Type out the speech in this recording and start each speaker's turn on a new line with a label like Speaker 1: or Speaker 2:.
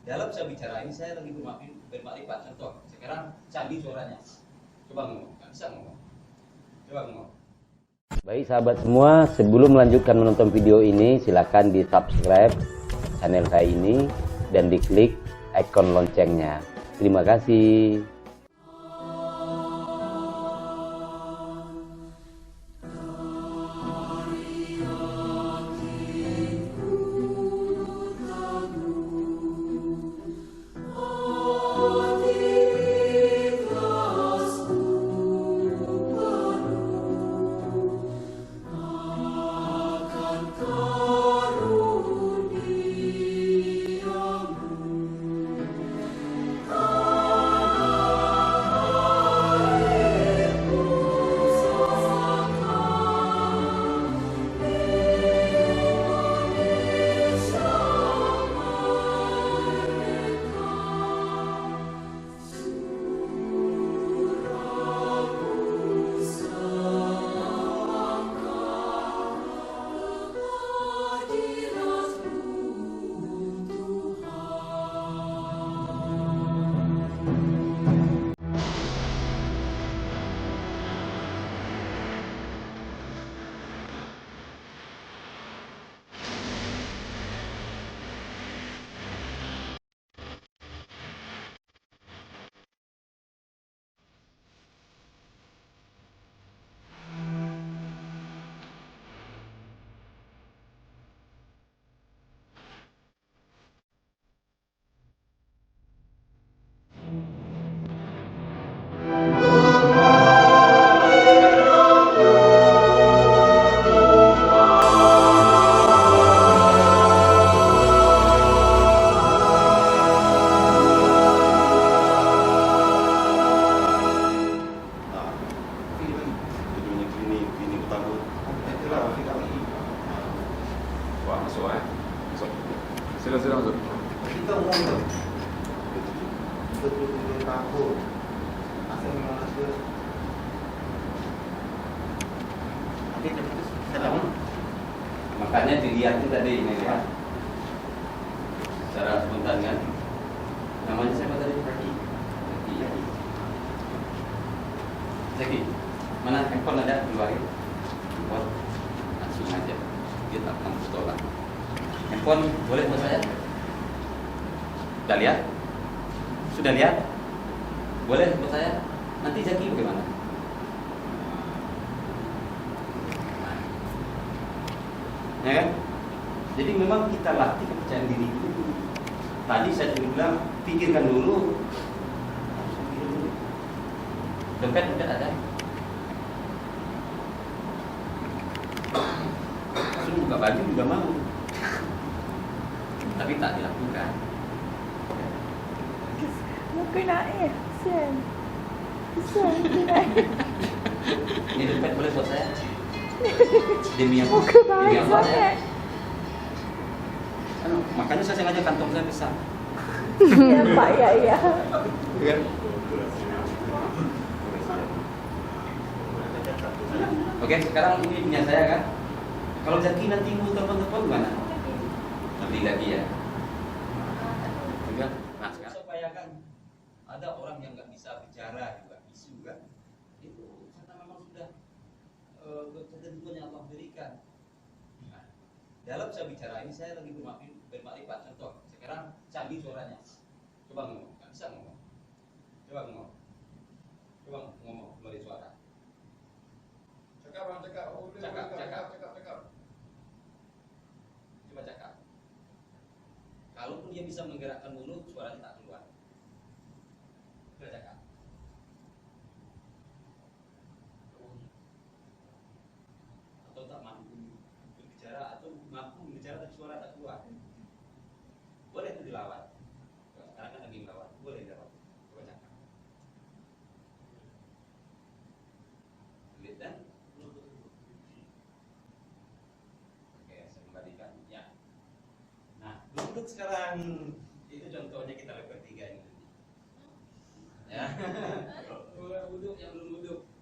Speaker 1: Dalam saya bicara ini saya lagi bermakrifat. Contoh, sekarang Candi suaranya. Coba ngomong, nggak bisa ngomong. Coba ngomong. Baik sahabat semua, sebelum melanjutkan menonton video ini, silakan di subscribe channel saya ini dan diklik ikon loncengnya. Terima kasih.
Speaker 2: Sila masuk.
Speaker 3: Kita umum tuh. Betul-betul takut. Asal memang hasil. Tapi itu sedang.
Speaker 1: Makanya dilihat tadi ini ya. Secara spontan kan. Namanya siapa tadi? Zaki. Mana handphone ada keluarin? Handphone langsung aja. Kita akan tolak. Handphone boleh buat saya? Sudah lihat? Sudah lihat? Boleh buat saya? Nanti Zaki bagaimana? Ya kan? Jadi memang kita latih kepercayaan diri dulu. Tadi saya sudah bilang pikirkan dulu. Dompet ada. Suruh buka baju juga mau. Tapi tak dilakukan.
Speaker 4: Muka naik, kesian. Kesian muka naik.
Speaker 1: Ini dompet boleh buat saya? Demi yang
Speaker 4: Muka baik sangat.
Speaker 1: Makanya saya sengaja kantong saya besar.
Speaker 4: Ya Pak, ya.
Speaker 1: Kan? Oke, sekarang ini punya saya kan. Kalau Zaki nanti mau telepon-telepon gimana? Nanti lagi ya. Nah, sekarang saya bayangkan ada orang yang nggak bisa bicara juga bisu kan? Itu karena memang sudah ketentuan yang Allah berikan. Nah, dalam saya bicara ini saya lagi bermakrifat. Contoh, sekarang Candi suaranya. Coba ngomong, nggak bisa ngomong. Coba ngomong. Coba ngomong melalui suara. Cakap. Coba cakap. Kalaupun dia bisa menggerakkan mulut, suaranya tak keluar. Coba cakap. Atau tak mampu berbicara, atau mampu berbicara tapi suara tak keluar. Boleh itu dilawan. Sekarang kan lagi melawan. Boleh dilawan. Coba cakap. Lihat dan duduk sekarang. Itu contohnya kita bertiga ini. Ya. Duduk yang belum duduk.